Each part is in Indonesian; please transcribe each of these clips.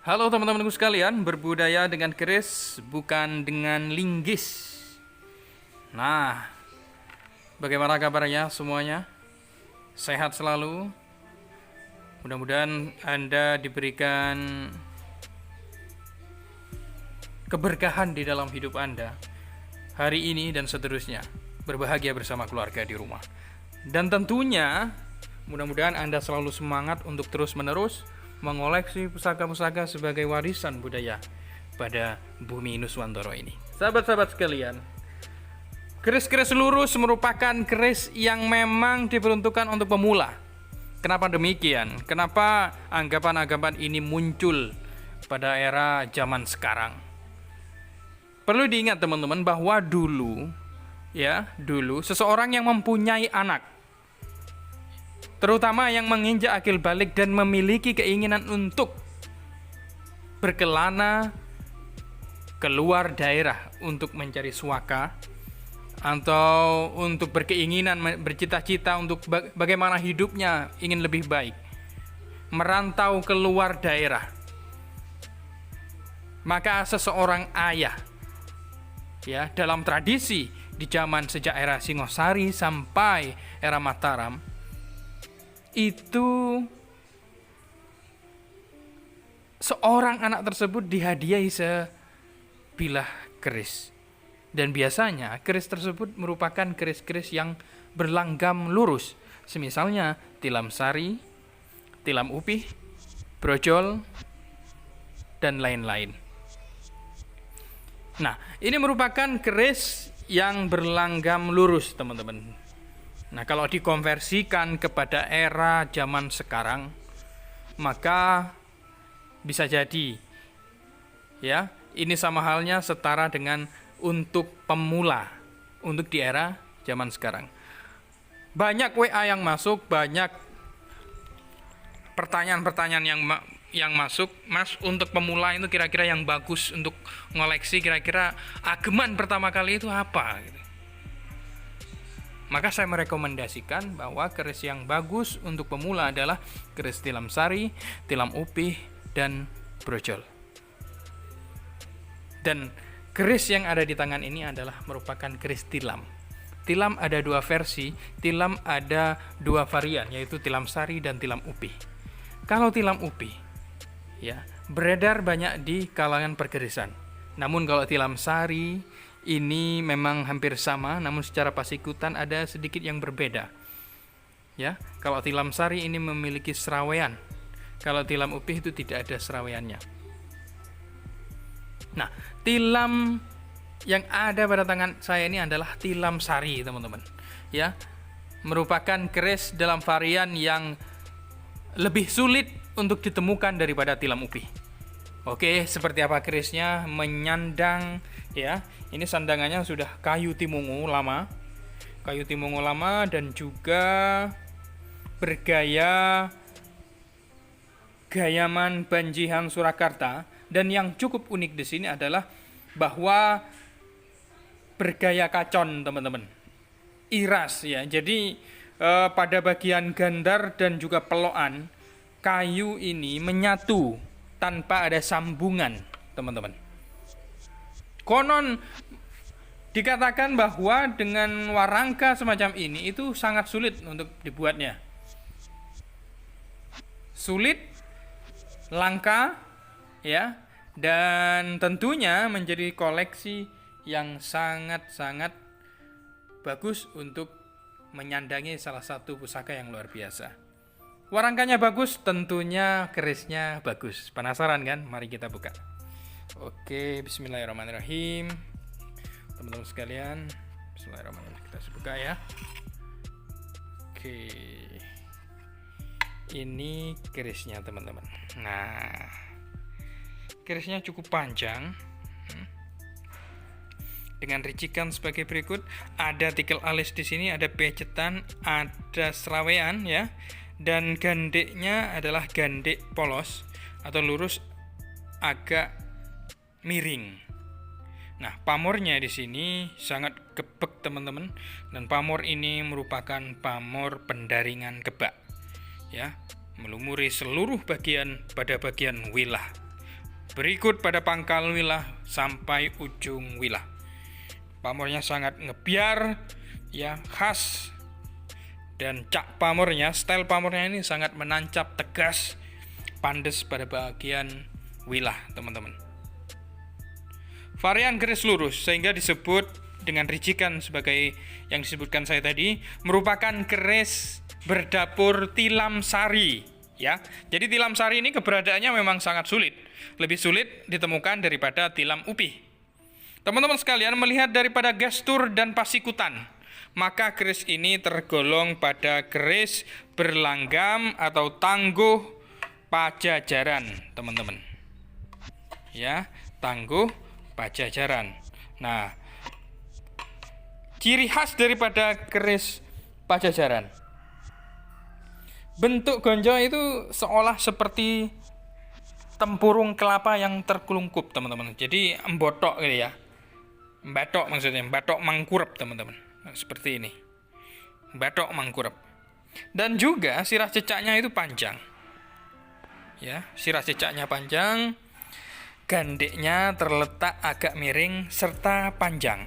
Halo teman-temanku sekalian, berbudaya dengan keris bukan dengan linggis. Nah, bagaimana kabarnya semuanya? Sehat selalu? Mudah-mudahan Anda diberikan keberkahan di dalam hidup Anda hari ini dan seterusnya. Berbahagia bersama keluarga di rumah. Dan tentunya mudah-mudahan Anda selalu semangat untuk terus-menerus mengoleksi pusaka-pusaka sebagai warisan budaya pada bumi Nuswantara ini. Sahabat-sahabat sekalian, keris-keris lurus merupakan keris yang memang diperuntukkan untuk pemula. Kenapa demikian? Kenapa anggapan-anggapan ini muncul pada era zaman sekarang? Perlu diingat teman-teman bahwa dulu seseorang yang mempunyai anak, terutama yang menginjak akil balik dan memiliki keinginan untuk berkelana keluar daerah untuk mencari suaka, atau untuk berkeinginan, bercita-cita untuk bagaimana hidupnya ingin lebih baik, merantau keluar daerah, maka seseorang ayah, dalam tradisi di zaman sejak era Singosari sampai era Mataram, itu seorang anak tersebut dihadiahi sebilah keris. Dan biasanya keris tersebut merupakan keris-keris yang berlanggam lurus, semisalnya tilam sari, tilam upih, brojol, dan lain-lain. Nah, ini merupakan keris yang berlanggam lurus, teman-teman. Nah, kalau dikonversikan kepada era zaman sekarang, maka bisa jadi ini sama halnya setara dengan untuk pemula untuk di era zaman sekarang. Banyak WA yang masuk, banyak pertanyaan-pertanyaan yang masuk, Mas, untuk pemula itu kira-kira yang bagus untuk ngoleksi, kira-kira ageman pertama kali itu apa gitu. Maka saya merekomendasikan bahwa keris yang bagus untuk pemula adalah keris tilam sari, tilam upih, dan brojol. Dan keris yang ada di tangan ini adalah merupakan keris tilam. Tilam ada dua versi, tilam ada dua varian, yaitu tilam sari dan tilam upih. Kalau tilam upih, beredar banyak di kalangan perkerisan. Namun kalau tilam sari ini memang hampir sama, namun secara pasikutan ada sedikit yang berbeda. Kalau tilam sari ini memiliki serawean, kalau tilam upih itu tidak ada seraweannya. Nah, tilam yang ada pada tangan saya ini adalah tilam sari, teman-teman. Merupakan keris dalam varian yang lebih sulit untuk ditemukan daripada tilam upih. Oke, seperti apa kerisnya? Menyandang, ini sandangannya sudah kayu timungu lama, dan juga bergaya gayaman Banjihan Surakarta. Dan yang cukup unik di sini adalah bahwa bergaya kacon, teman-teman, iras Jadi pada bagian gandar dan juga pelokan, kayu ini menyatu tanpa ada sambungan, teman-teman. Konon dikatakan bahwa dengan warangka semacam ini itu sangat sulit untuk dibuatnya. Sulit, langka, dan tentunya menjadi koleksi yang sangat-sangat bagus untuk menyandangi salah satu pusaka yang luar biasa. Warangkanya bagus, tentunya kerisnya bagus. Penasaran kan? Mari kita buka. Oke, bismillahirrahmanirrahim. Teman-teman sekalian, bismillahirrahmanirrahim. Kita buka ya. Oke. Ini kerisnya, teman-teman. Nah, kerisnya cukup panjang, dengan ricikan sebagai berikut. Ada tikel alis di sini, ada pecetan, ada serawean, dan gandeknya adalah gandek polos atau lurus agak miring. Nah, pamornya di sini sangat gebek, teman-teman, dan pamor ini merupakan pamor pendaringan kebak, melumuri seluruh bagian pada bagian wilah berikut pada pangkal wilah sampai ujung wilah. Pamornya sangat ngebiar, ya, khas. Dan cak pamornya, style pamornya ini sangat menancap, tegas, pandes pada bagian wilah, teman-teman. Varian keris lurus sehingga disebut dengan rijikan sebagai yang disebutkan saya tadi, merupakan keris berdapur tilam sari, ya. Jadi tilam sari ini keberadaannya memang sangat sulit, lebih sulit ditemukan daripada tilam upih. Teman-teman sekalian, melihat daripada gestur dan pasikutan, maka keris ini tergolong pada keris berlanggam atau tangguh Pajajaran, teman-teman. Ya, tangguh Pajajaran. Nah, ciri khas daripada keris Pajajaran, bentuk gonjo itu seolah seperti tempurung kelapa yang terkelungkup, teman-teman. Jadi embotok gitu ya. Batok maksudnya, batok mangkurep, teman-teman. Nah, seperti ini. Batok mangkurep. Dan juga sirah cecaknya itu panjang. Ya, sirah cecaknya panjang, gandeknya terletak agak miring serta panjang.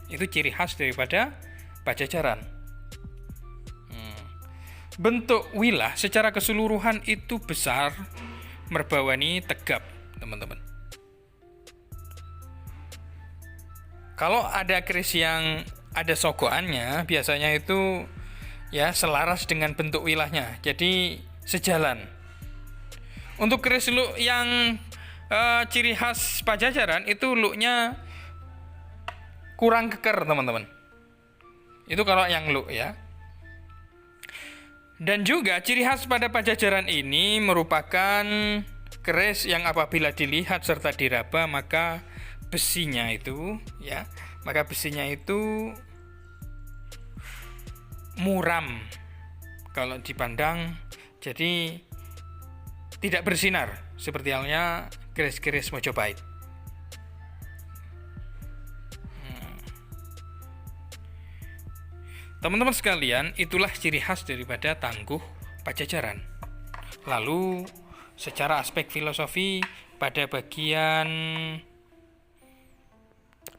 Itu ciri khas daripada Pajajaran. Bentuk wilah secara keseluruhan itu besar, merbawani, tegap, teman-teman. Kalau ada keris yang ada sogokannya, biasanya itu ya selaras dengan bentuk wilahnya, jadi sejalan. Untuk keris look yang ciri khas Pajajaran itu looknya kurang keker, teman-teman. Itu kalau yang look ya. Dan juga ciri khas pada Pajajaran ini merupakan keris yang apabila dilihat serta diraba maka besinya itu muram kalau dipandang, jadi tidak bersinar seperti halnya keris-keris Mojopahit. Teman-teman sekalian, itulah ciri khas daripada tangguh Pajajaran. Lalu secara aspek filosofi pada bagian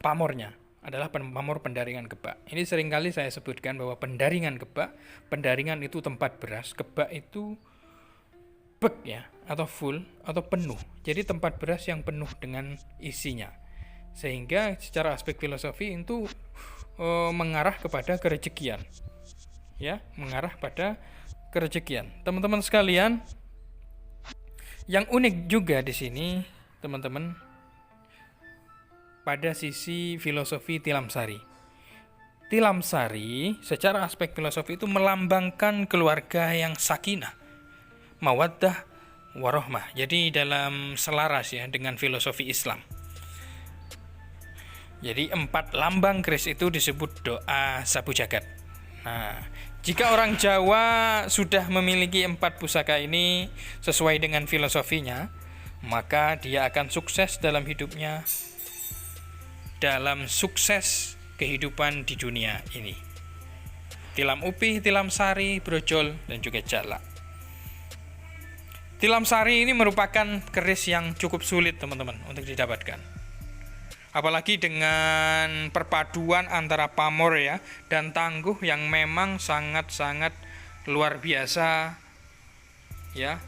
pamornya adalah pamor pendaringan kebak. Ini seringkali saya sebutkan bahwa pendaringan kebak, pendaringan itu tempat beras, kebak itu bek ya, atau full atau penuh. Jadi tempat beras yang penuh dengan isinya. Sehingga secara aspek filosofi itu mengarah kepada kerejekian. Ya, mengarah pada kerejekian. Teman-teman sekalian, yang unik juga di sini, teman-teman, pada sisi filosofi tilam sari. Tilam sari secara aspek filosofi itu melambangkan keluarga yang sakinah, mawaddah, warohmah. Jadi dalam selaras ya dengan filosofi Islam. Jadi 4 lambang keris itu disebut doa sabu jagat. Nah, jika orang Jawa sudah memiliki 4 pusaka ini sesuai dengan filosofinya, maka dia akan sukses dalam hidupnya, dalam sukses kehidupan di dunia ini. Tilam upih, tilam sari, brojol, dan juga jalak. Tilam sari ini merupakan keris yang cukup sulit, teman-teman, untuk didapatkan. Apalagi dengan perpaduan antara pamor ya dan tangguh yang memang sangat-sangat luar biasa ya.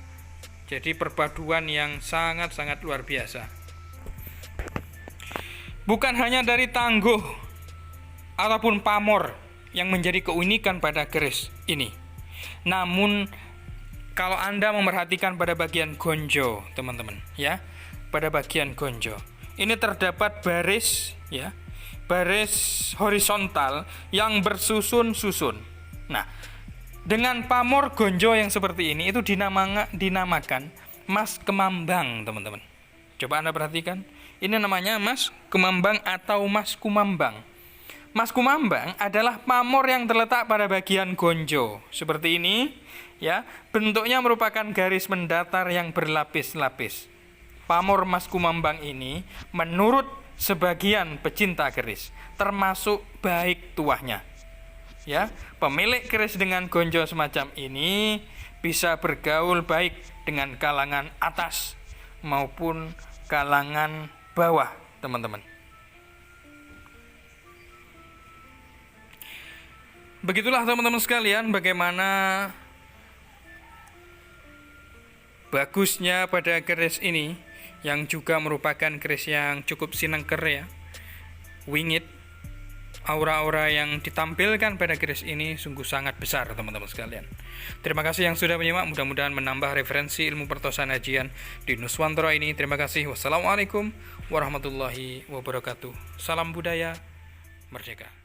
Jadi perpaduan yang sangat-sangat luar biasa. Bukan hanya dari tangguh ataupun pamor yang menjadi keunikan pada keris ini. Namun kalau Anda memperhatikan pada bagian gonjo, teman-teman, ya, pada bagian gonjo, ini terdapat baris, ya, baris horizontal yang bersusun-susun. Nah, dengan pamor gonjo yang seperti ini itu dinamakan Mas Kemambang, teman-teman. Coba Anda perhatikan. Ini namanya Mas Kemambang atau Mas Kumambang. Mas Kumambang adalah pamor yang terletak pada bagian gonjo. Seperti ini, ya. Bentuknya merupakan garis mendatar yang berlapis-lapis. Pamor Mas Kumambang ini menurut sebagian pecinta keris termasuk baik tuahnya. Ya, pemilik keris dengan gonjo semacam ini bisa bergaul baik dengan kalangan atas maupun kalangan bawah, teman-teman. Begitulah teman-teman sekalian bagaimana bagusnya pada keris ini, yang juga merupakan keris yang cukup sinengker ya, wingit. Aura-aura yang ditampilkan pada keris ini sungguh sangat besar teman-teman sekalian. Terima kasih yang sudah menyimak, mudah-mudahan menambah referensi ilmu pertosan ajian di Nuswantara ini. Terima kasih. Wassalamualaikum warahmatullahi wabarakatuh. Salam budaya merdeka.